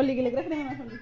holi गेलेग्राखौ नामा holi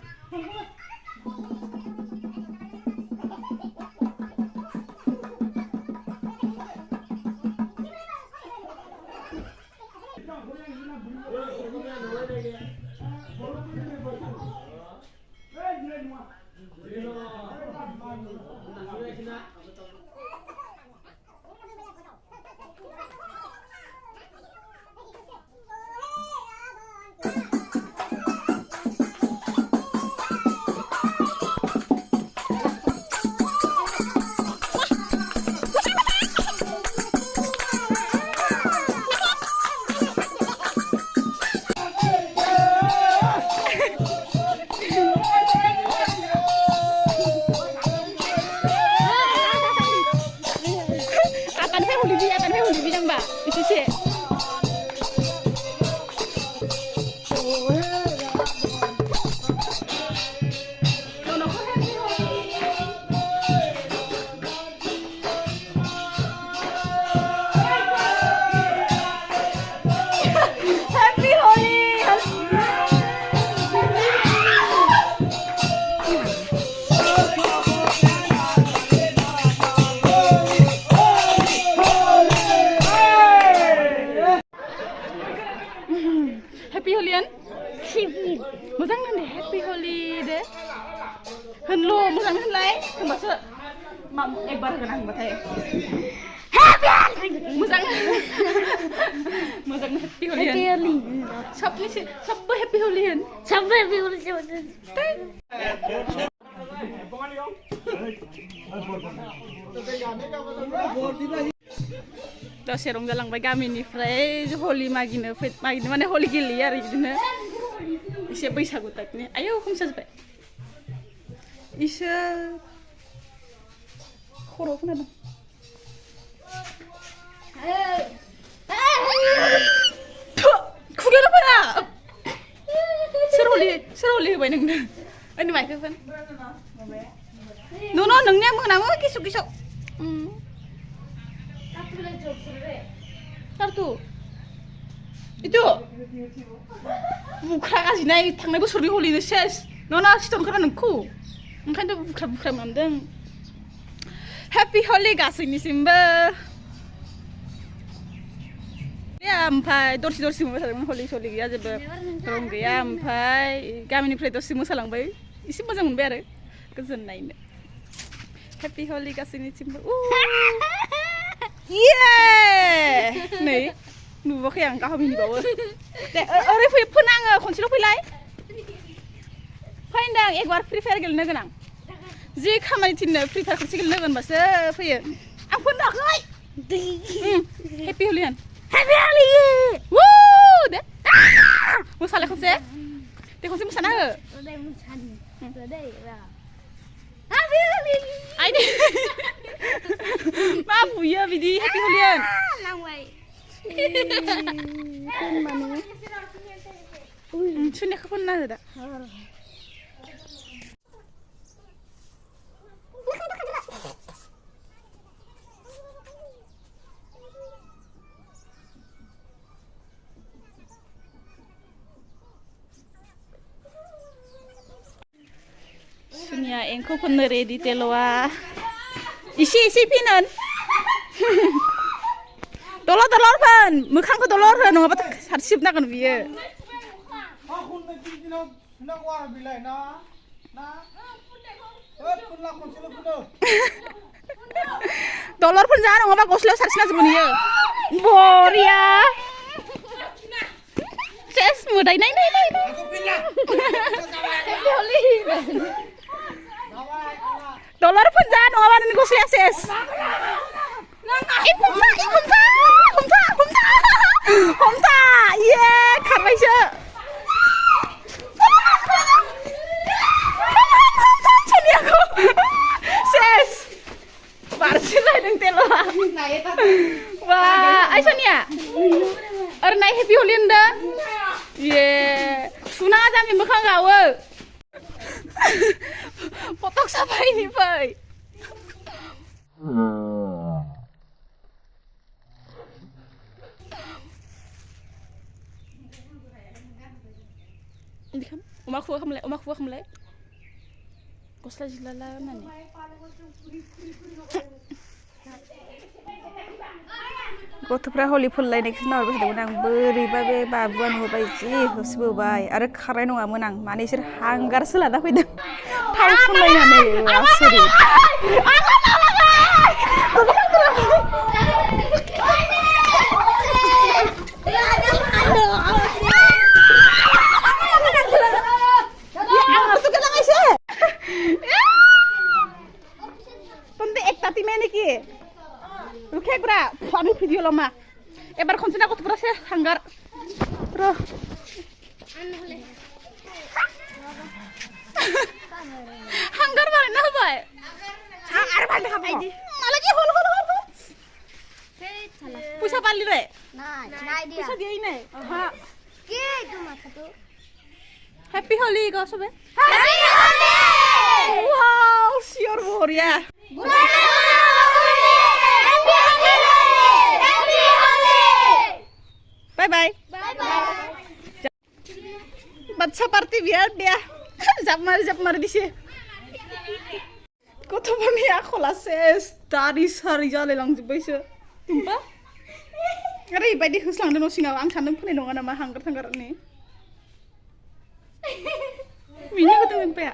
HappyHoli an मोजां होन दे HappyHoli दे होनल' मोजां होनलाय होनबासो एकबार होगोन आं होनबाथाय मोजां मोजां HappyHoli सबबो HappyHoli होन सबबो HappyHoli दसे रंजालांबाय गामिनिफ्राय holi मागिनो माने holi गेलेयो आरो बिदिनो एसे बैसागु टाइपनि आयौ हमसाजोब्बाय इसोर खर'आव खोनादों खुगायाव फोना सोर holi होबाय नोंनो ओनि माइखौ फोन नोंनिया मोनामो किसु किसु Kartu itu buka kasih naik tangan ibu suri holi ses nona siton karena nengku mungkin tuh buka mandeng HappyHoli kasih ini simba ya ampai dorsi musalang holi ya aja berong ya ampai kami ini dorsi musalang bay isi mazang unber kezen naik HappyHoli kasih ini simba Yeah! Nih, nubuh yang kau mini bawa. Orang pun ang konsil pilai. Kain dang, ek bar free fire gel nagan. Jika kami tin free fire konsil gel nagan bas, fire. Ang pun nak lagi. HappyHoli an. HappyHoli. Woo! Deh. Musalah konsil. Deh konsil musana ke? Deh musana. Deh lah. HappyHoli. Aini. Maaf ya, bidi HappyHoli an. Langway. Kun mano. Sunya kapun na ada. Sunya engkau pun ready teloa. Isi pinon. Dolor pan, mukangku dolor kan, ngapa tak harsip nak kan biar. Dolor pun jangan ngapa koslo harsip nak semuanya. Boria. Ses mudai nai. HappyHoli. Dolor pun jangan ngapa nih koslo ses. Humta, yeah, karena itu. Cari aku, ses, barsilah dengan telo. Wah, ayo Sonia, orang HappyHoli anda, yeah, sunah aja membekang kau. Potok siapa ini, Pak? Ini kan, rumahku खुवा खामलाय अमा खुवा खामलाय गस्ला जिलाला होननानै गथ'फ्रा हलि फुनलायनायखौसो नाहरबाय थादोंमोन आं बोरैबा बे बाबुआ नुबाय जि होसोबोबाय आरो खारनाय नङामोन आं माने इसोर हांगारसो लाना फैदों थाव फुनलायनानै आसरित Kami video lama. Ebar konsena aku terus ya hanggar. Bro. Hanggar mana nah bay? Hanggar mana kamu? Lagi hol. Pusat bali deh. Nah dia. Pusat dia ini. Aha. Ke itu mata tuh. Happy Holi kau sobat? Happy Holi! Wow, sure Bura. Bura. Bye. Baca party biar dia jap mari di sini. Kau tuh pami aku lah ses dari sehari jalan langsung bisa. Tumpa? Ngeri bayi huslang dan usingaw ang sanam punya nongan nama hanggar ni. Minyak tu apa ya?